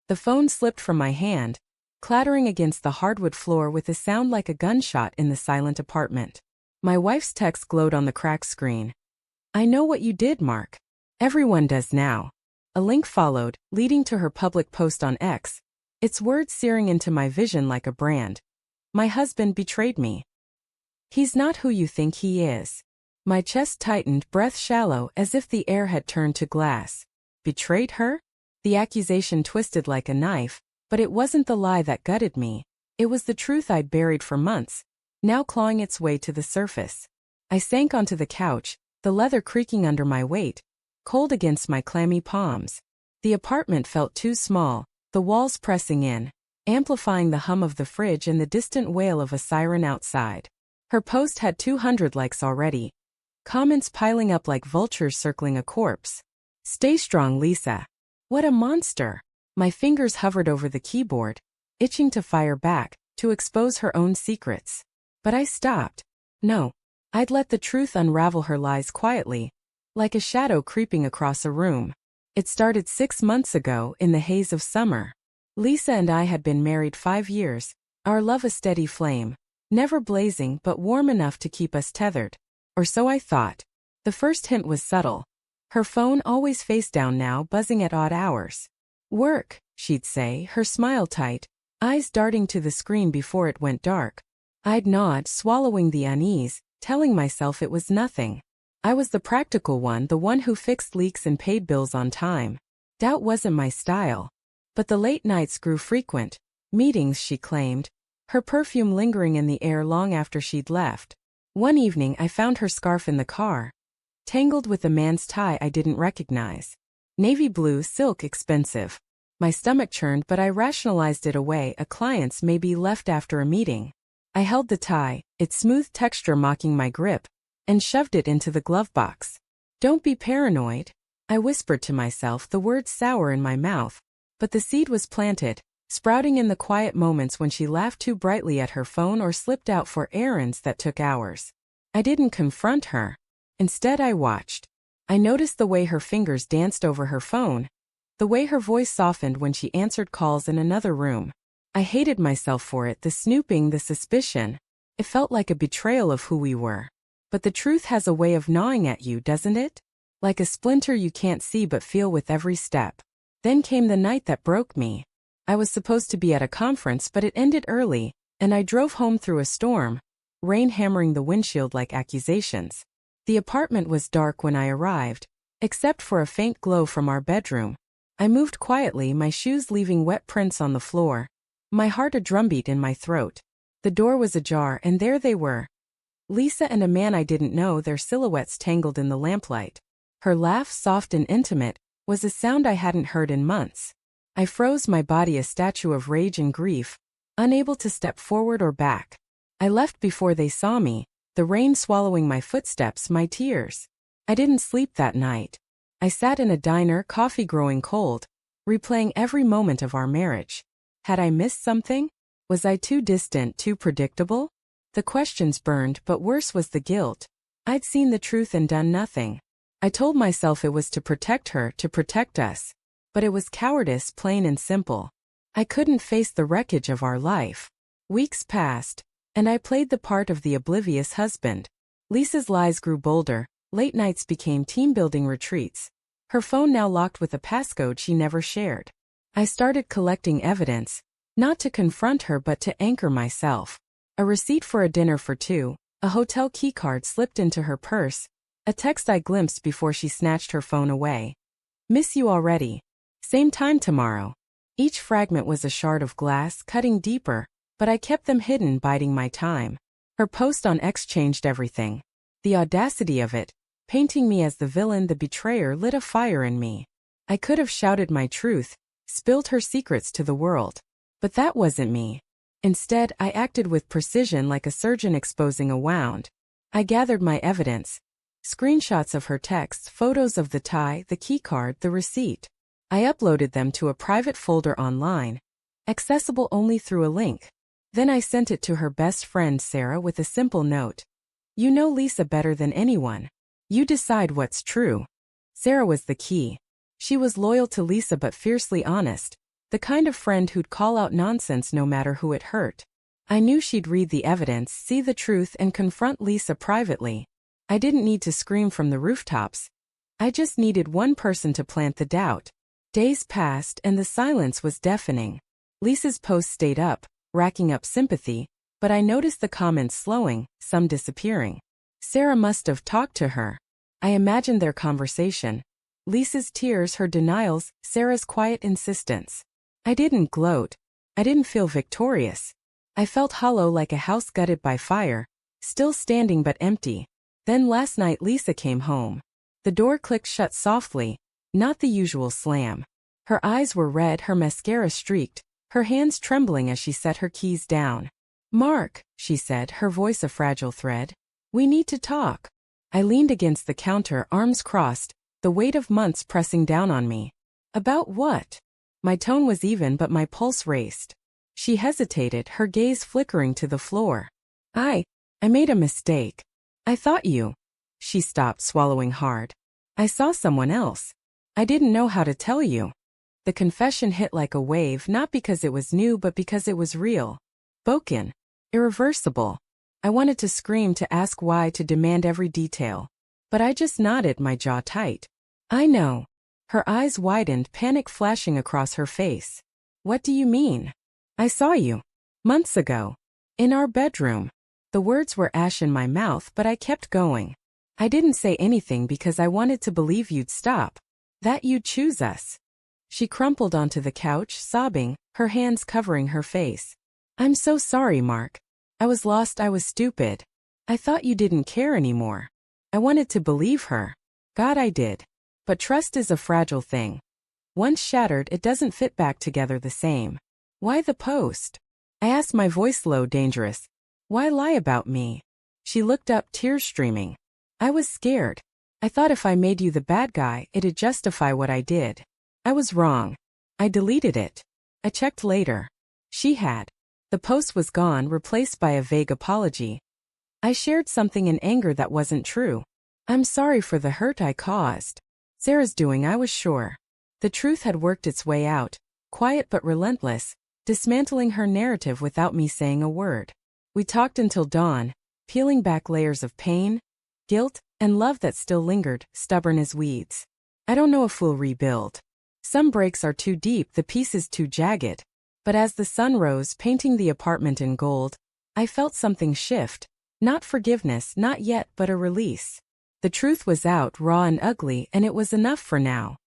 The phone slipped from my hand, clattering against the hardwood floor with a sound like a gunshot in the silent apartment. My wife's text glowed on the cracked screen. "I know what you did, Mark. Everyone does now." A link followed, leading to her public post on X, its words searing into my vision like a brand. "My husband betrayed me. He's not who you think he is." My chest tightened, breath shallow, as if the air had turned to glass. Betrayed her? The accusation twisted like a knife, but it wasn't the lie that gutted me. It was the truth I'd buried for months, now clawing its way to the surface. I sank onto the couch, the leather creaking under my weight, cold against my clammy palms. The apartment felt too small, the walls pressing in, amplifying the hum of the fridge and the distant wail of a siren outside. Her post had 200 likes already, comments piling up like vultures circling a corpse. "Stay strong, Lisa." What a monster! My fingers hovered over the keyboard, itching to fire back, to expose her own secrets. But I stopped. No. I'd let the truth unravel her lies quietly, like a shadow creeping across a room. It started 6 months ago, in the haze of summer. Lisa and I had been married 5 years, our love a steady flame, never blazing but warm enough to keep us tethered. Or so I thought. The first hint was subtle. Her phone, always face down now, buzzing at odd hours. "Work," she'd say, her smile tight, eyes darting to the screen before it went dark. I'd nod, swallowing the unease, telling myself it was nothing. I was the practical one, the one who fixed leaks and paid bills on time. Doubt wasn't my style. But the late nights grew frequent. Meetings, she claimed, her perfume lingering in the air long after she'd left. One evening I found her scarf in the car, tangled with a man's tie I didn't recognize. Navy blue, silk, expensive. My stomach churned, but I rationalized it away, a client's, maybe left after a meeting. I held the tie, its smooth texture mocking my grip, and shoved it into the glove box. "Don't be paranoid," I whispered to myself, the words sour in my mouth. But the seed was planted, sprouting in the quiet moments when she laughed too brightly at her phone or slipped out for errands that took hours. I didn't confront her. Instead, I watched. I noticed the way her fingers danced over her phone, the way her voice softened when she answered calls in another room. I hated myself for it, the snooping, the suspicion. It felt like a betrayal of who we were. But the truth has a way of gnawing at you, doesn't it? Like a splinter you can't see but feel with every step. Then came the night that broke me. I was supposed to be at a conference, but it ended early, and I drove home through a storm, rain hammering the windshield like accusations. The apartment was dark when I arrived, except for a faint glow from our bedroom. I moved quietly, my shoes leaving wet prints on the floor, my heart a drumbeat in my throat. The door was ajar, and there they were. Lisa and a man I didn't know, their silhouettes tangled in the lamplight. Her laugh, soft and intimate, was a sound I hadn't heard in months. I froze, my body a statue of rage and grief, unable to step forward or back. I left before they saw me, the rain swallowing my footsteps, my tears. I didn't sleep that night. I sat in a diner, coffee growing cold, replaying every moment of our marriage. Had I missed something? Was I too distant, too predictable? The questions burned, but worse was the guilt. I'd seen the truth and done nothing. I told myself it was to protect her, to protect us. But it was cowardice, plain and simple. I couldn't face the wreckage of our life. Weeks passed, and I played the part of the oblivious husband. Lisa's lies grew bolder, late nights became team-building retreats. Her phone now locked with a passcode she never shared. I started collecting evidence, not to confront her but to anchor myself. A receipt for a dinner for two, a hotel keycard slipped into her purse, a text I glimpsed before she snatched her phone away. "Miss you already. Same time tomorrow." Each fragment was a shard of glass, cutting deeper, but I kept them hidden, biding my time. Her post on X changed everything. The audacity of it, painting me as the villain, the betrayer, lit a fire in me. I could have shouted my truth, spilled her secrets to the world. But that wasn't me. Instead, I acted with precision, like a surgeon exposing a wound. I gathered my evidence. Screenshots of her texts, photos of the tie, the keycard, the receipt. I uploaded them to a private folder online, accessible only through a link. Then I sent it to her best friend Sarah with a simple note. "You know Lisa better than anyone. You decide what's true." Sarah was the key. She was loyal to Lisa but fiercely honest, The kind of friend who'd call out nonsense no matter who it hurt. I knew she'd read the evidence, see the truth, and confront Lisa privately. I didn't need to scream from the rooftops. I just needed one person to plant the doubt. Days passed and the silence was deafening. Lisa's post stayed up, racking up sympathy, but I noticed the comments slowing, some disappearing. Sarah must have talked to her. I imagined their conversation. Lisa's tears, her denials, Sarah's quiet insistence. I didn't gloat. I didn't feel victorious. I felt hollow, like a house gutted by fire, still standing but empty. Then last night Lisa came home. The door clicked shut softly, not the usual slam. Her eyes were red, her mascara streaked, her hands trembling as she set her keys down. "Mark," she said, her voice a fragile thread. "We need to talk." I leaned against the counter, arms crossed, the weight of months pressing down on me. "About what?" My tone was even but my pulse raced. She hesitated, her gaze flickering to the floor. I made a mistake. I thought you." She stopped, swallowing hard. "I saw someone else. I didn't know how to tell you." The confession hit like a wave, not because it was new but because it was real. Spoken. Irreversible. I wanted to scream, to ask why, to demand every detail. But I just nodded, my jaw tight. "I know." Her eyes widened, panic flashing across her face. "What do you mean?" "I saw you. Months ago. In our bedroom." The words were ash in my mouth, but I kept going. "I didn't say anything because I wanted to believe you'd stop. That you'd choose us." She crumpled onto the couch, sobbing, her hands covering her face. "I'm so sorry, Mark. I was lost, I was stupid. I thought you didn't care anymore." I wanted to believe her. God, I did. But trust is a fragile thing. Once shattered, it doesn't fit back together the same. "Why the post?" I asked, my voice low, dangerous. "Why lie about me?" She looked up, tears streaming. "I was scared. I thought if I made you the bad guy, it'd justify what I did. I was wrong. I deleted it. I checked later." She had. The post was gone, replaced by a vague apology. "I shared something in anger that wasn't true. I'm sorry for the hurt I caused." Sarah's doing, I was sure. The truth had worked its way out, quiet but relentless, dismantling her narrative without me saying a word. We talked until dawn, peeling back layers of pain, guilt, and love that still lingered, stubborn as weeds. I don't know if we'll rebuild. Some breaks are too deep, the pieces too jagged. But as the sun rose, painting the apartment in gold, I felt something shift. Not forgiveness, not yet, but a release. The truth was out, raw and ugly, and it was enough for now.